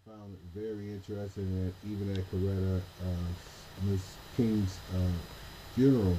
found it very interesting that even at Coretta, Miss King's funeral,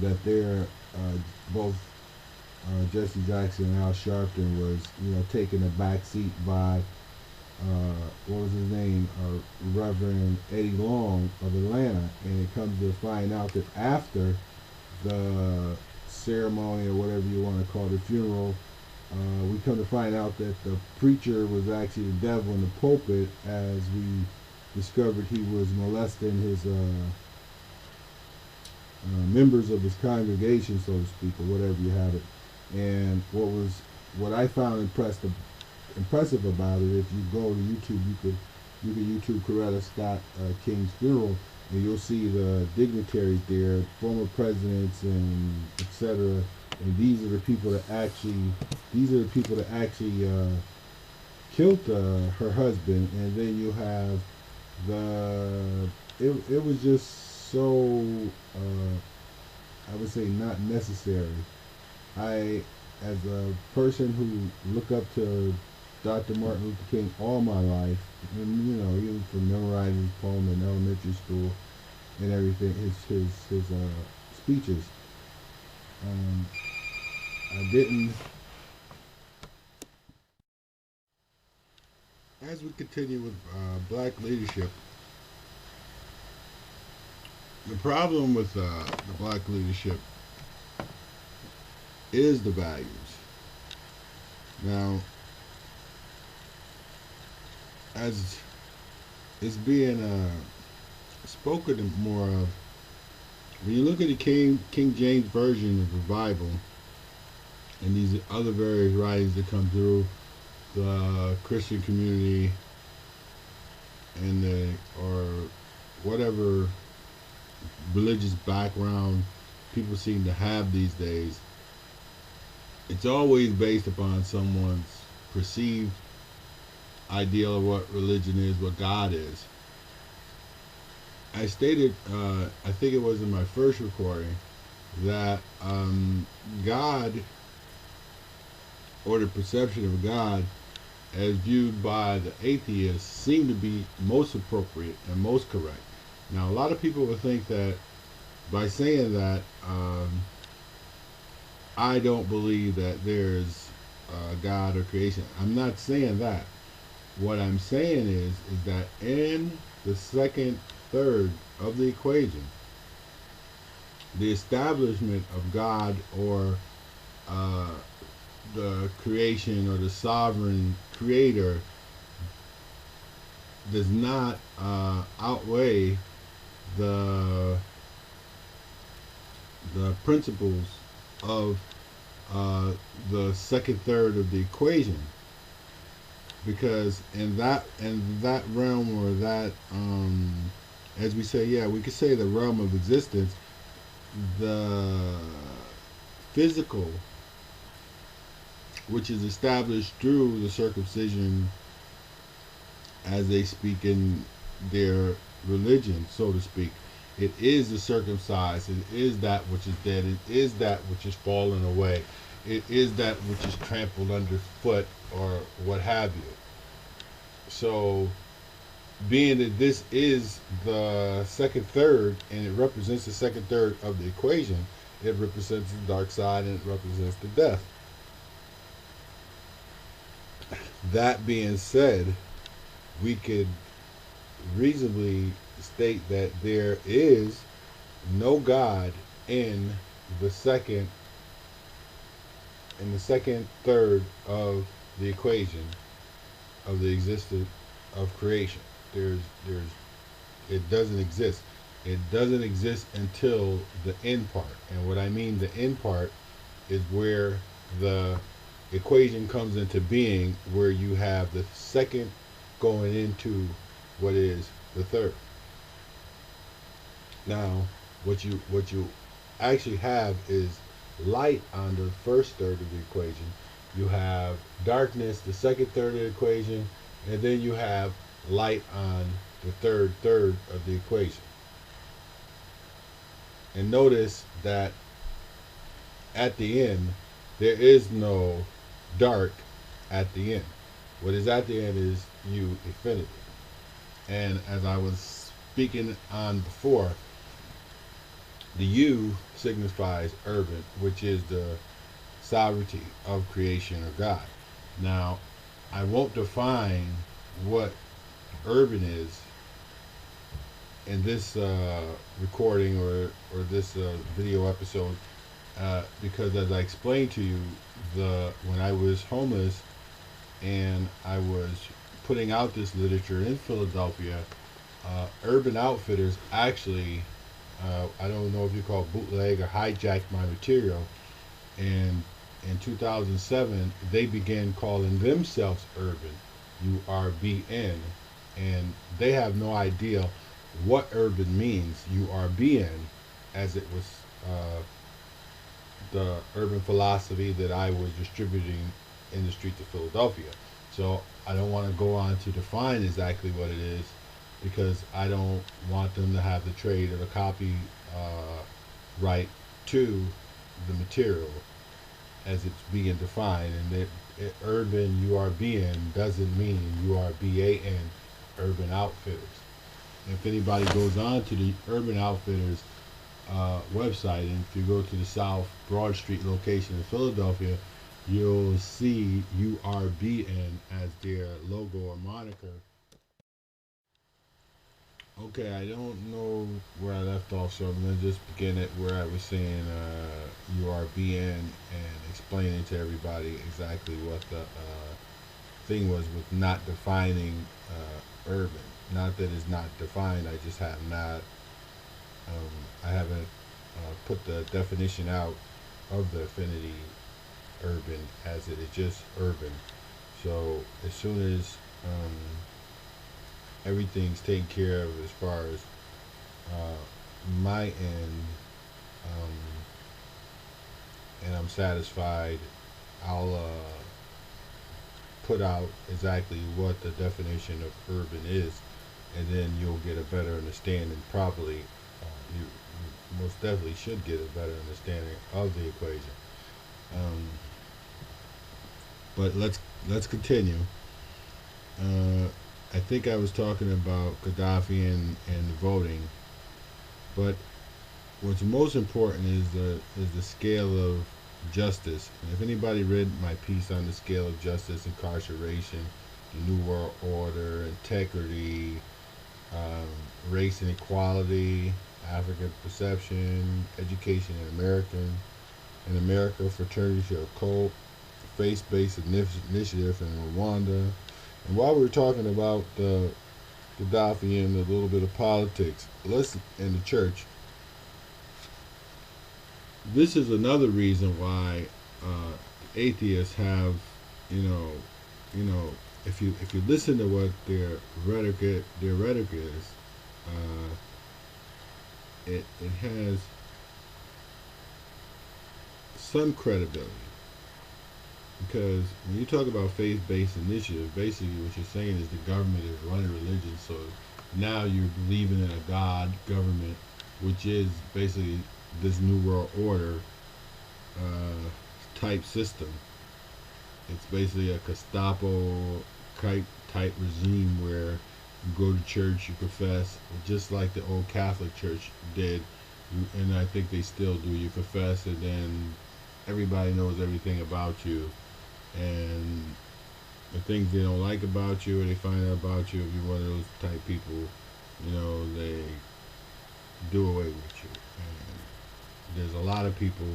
that they're both Jesse Jackson and Al Sharpton was, taken a back seat by what was his name, Reverend Eddie Long of Atlanta, and it comes to find out that after the ceremony or whatever you want to call the funeral, we come to find out that the preacher was actually the devil in the pulpit, as we discovered he was molesting his members of his congregation, so to speak, or whatever you have it. And what I found impressive about it, if you go to YouTube, you can YouTube Coretta Scott King's funeral, and you'll see the dignitaries there, former presidents and etc. And these are the people that actually killed her husband. And then you have it was just so I would say not necessary. I, as a person who look up to Dr. Martin Luther King all my life, and even from memorizing his poem in elementary school and everything, his speeches, um, I didn't. As we continue with black leadership, the problem with the black leadership is the values. Now, as it's being spoken more of, when you look at the King James version of the Bible and these other various writings that come through the Christian community and or whatever religious background people seem to have these days, it's always based upon someone's perceived ideal of what religion is, what God is. I stated, I think it was in my first recording, that God, or the perception of God as viewed by the atheists, seem to be most appropriate and most correct. Now, a lot of people would think that by saying that, I don't believe that there's God or creation. I'm not saying that. What I'm saying is that in the second third of the equation, the establishment of God, or uh, the creation or the sovereign creator, does not outweigh the the principles of the second third of the equation, because in that realm, or that as we say, yeah, we could say the realm of existence, the physical, which is established through the circumcision, as they speak in their religion, so to speak. It is the circumcised. It is that which is dead. It is that which is fallen away. It is that which is trampled underfoot, or what have you. So, being that this is the second third, and it represents the second third of the equation, it represents the dark side and it represents the death. That being said, we could reasonably state that there is no God in the second third of the equation of the existence of creation. There's it doesn't exist. It doesn't exist until the end part. And what I mean the end part is where the equation comes into being, where you have the second going into what is the third. Now, what you actually have is light on the first third of the equation. You have darkness, the second third of the equation, and then you have light on the third of the equation. And notice that at the end, there is no dark at the end. What is at the end is U infinity. And as I was speaking on before, the U signifies urban, which is the sovereignty of creation or God. Now, I won't define what urban is in this recording or this video episode because, as I explained to you, when I was homeless and I was putting out this literature in Philadelphia, Urban Outfitters actually, I don't know if you call it bootleg or hijacked my material, and in 2007 they began calling themselves Urban, URBN, and they have no idea what urban means, URBN, as it was the urban philosophy that I was distributing in the streets of Philadelphia. So I don't want to go on to define exactly what it is because I don't want them to have the trade or the copy right to the material as it's being defined. And urban URBN doesn't mean URBAN, Urban Outfitters. If anybody goes on to the Urban Outfitters website, and if you go to the South Broad Street location in Philadelphia, you'll see URBN as their logo or moniker. Okay, I don't know where I left off, so I'm going to just begin at where I was saying URBN and explaining to everybody exactly what the thing was with not defining urban. Not that it's not defined, I just have not, I haven't put the definition out of the affinity urban as it is just urban. So as soon as everything's taken care of as far as my end, um, and I'm satisfied, I'll put out exactly what the definition of urban is, and then you'll get a better understanding. Probably, you most definitely should get a better understanding of the equation. Um, but let's continue. Uh, I think I was talking about Gaddafi and voting, but what's most important is the scale of justice. And if anybody read my piece on the scale of justice, incarceration, the New World Order, integrity, um, race and equality, African perception, education in America, fraternity or cult, faith-based initiative in Rwanda. And while we're talking about Gaddafi and a little bit of politics, let's in the church. This is another reason why atheists have, you know, you know, if you listen to what their rhetoric is, uh, it has some credibility because when you talk about faith-based initiative, basically what you're saying is the government is running religion, so now you're believing in a God government, which is basically this new world order type system. It's basically a Gestapo type regime where you go to church, you confess, just like the old Catholic Church did, and I think they still do. You confess, and then everybody knows everything about you, and the things they don't like about you, or they find out about you, if you're one of those type people, they do away with you. And there's a lot of people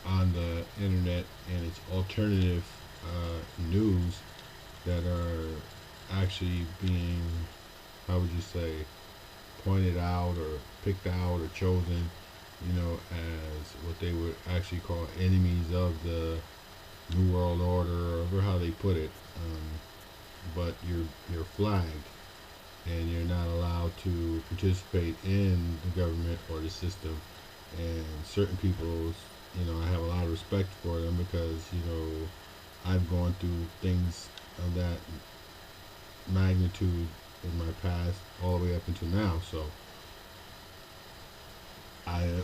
on the internet and it's alternative news that are actually being, how would you say, pointed out or picked out or chosen, as what they would actually call enemies of the New World Order, or how they put it. But you're flagged, and you're not allowed to participate in the government or the system. And certain people, I have a lot of respect for them because, I've gone through things of that magnitude in my past all the way up until now. So I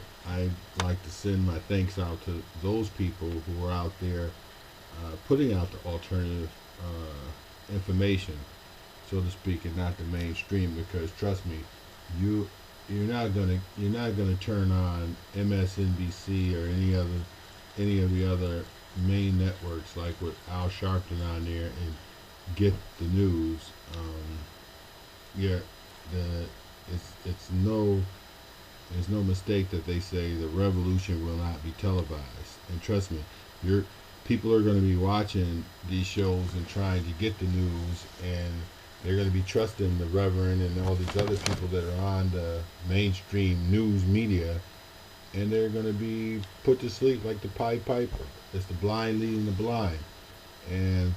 like to send my thanks out to those people who are out there putting out the alternative information, so to speak, and not the mainstream. Because trust me, you you're not gonna turn on MSNBC or any of the other main networks like with Al Sharpton on there and get the news. Yeah, the it's no there's no mistake that they say the revolution will not be televised. And trust me, your people are going to be watching these shows and trying to get the news, and they're going to be trusting the Reverend and all these other people that are on the mainstream news media, and they're going to be put to sleep like the Pied Piper. It's the blind leading the blind. And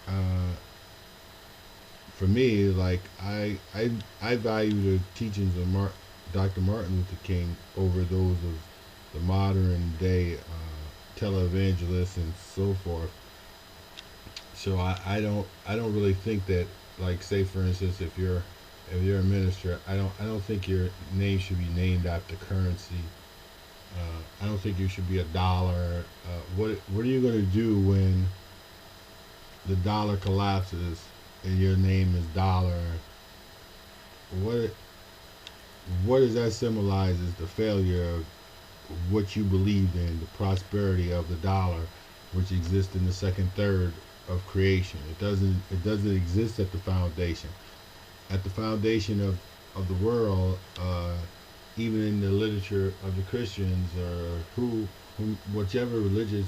uh, for me, like I value the teachings of Dr. Martin Luther King over those of the modern day televangelists and so forth. So I don't really think that, like, say for instance, if you're a minister, I don't think your name should be named after currency. I don't think you should be a dollar. What are you going to do when the dollar collapses and your name is dollar? What what does that symbolize is the failure of what you believed in, the prosperity of the dollar, which exists in the second third of creation. It doesn't exist at the foundation. At the foundation of the world, even in the literature of the Christians or whichever religious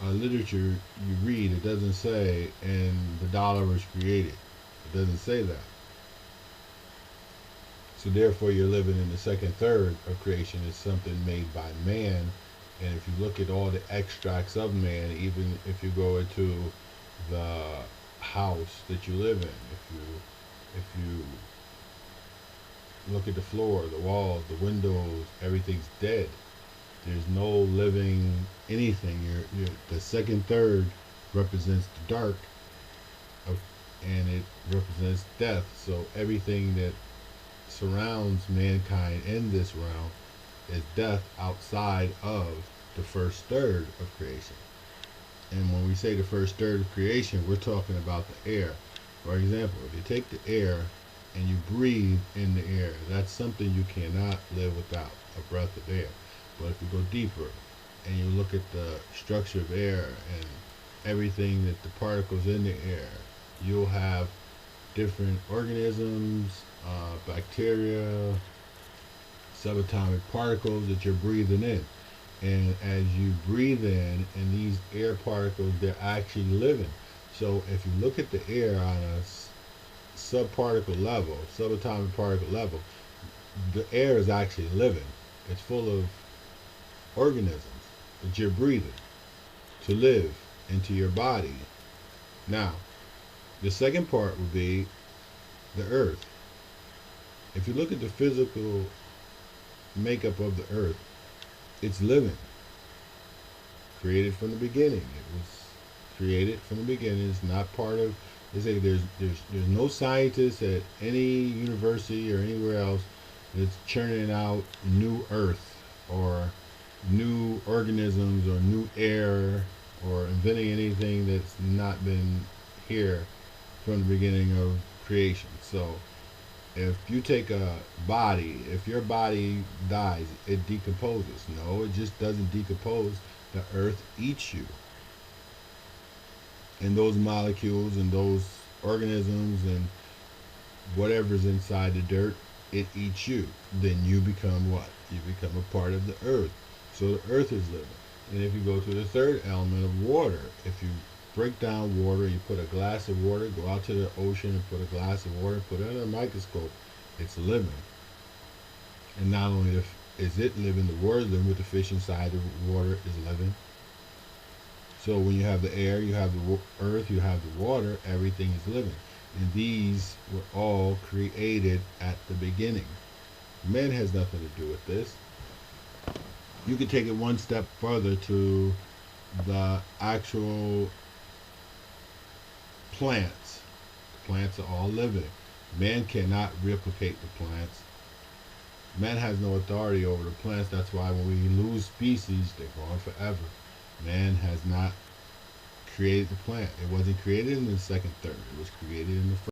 literature you read, it doesn't say and the dollar was created. It doesn't say that. So therefore, you're living in the second third of creation. It's something made by man. And if you look at all the extracts of man, even if you go into the house that you live in, if you look at the floor, the walls, the windows, everything's dead. There's no living anything. The second third represents the dark, of, and it represents death. So everything that surrounds mankind in this realm is death outside of the first third of creation. And when we say the first third of creation, we're talking about the air. For example, if you take the air and you breathe in the air, that's something you cannot live without, a breath of air. But if you go deeper and you look at the structure of air and everything that the particles in the air, you'll have different organisms, bacteria, subatomic particles that you're breathing in. And as you breathe in, and these air particles, they're actually living. So if you look at the air on a subparticle level, subatomic particle level, the air is actually living. It's full of organisms that you're breathing to live into your body. Now, the second part would be the earth. If you look at the physical makeup of the earth, it's living. Created from the beginning. It was created from the beginning. It's not part of. They say there's no scientist at any university or anywhere else that's churning out new earth or new organisms or new air or inventing anything that's not been here from the beginning of creation. So if you take a body, if your body dies, it decomposes. No, it just doesn't decompose. The earth eats you. And those molecules and those organisms and whatever's inside the dirt, it eats you. Then you become what? You become a part of the earth. So the earth is living. And if you go to the third element of water, if you break down water, you put a glass of water, go out to the ocean and put a glass of water, put it under a microscope, it's living. And not only is it living, the water is living, but the fish inside the water is living. So when you have the air, you have the earth, you have the water, everything is living. And these were all created at the beginning. Man has nothing to do with this. You could take it one step further to the actual plants. The plants are all living. Man cannot replicate the plants. Man has no authority over the plants. That's why when we lose species, they're gone forever. Man has not created the plant. It wasn't created in the second third. It was created in the first.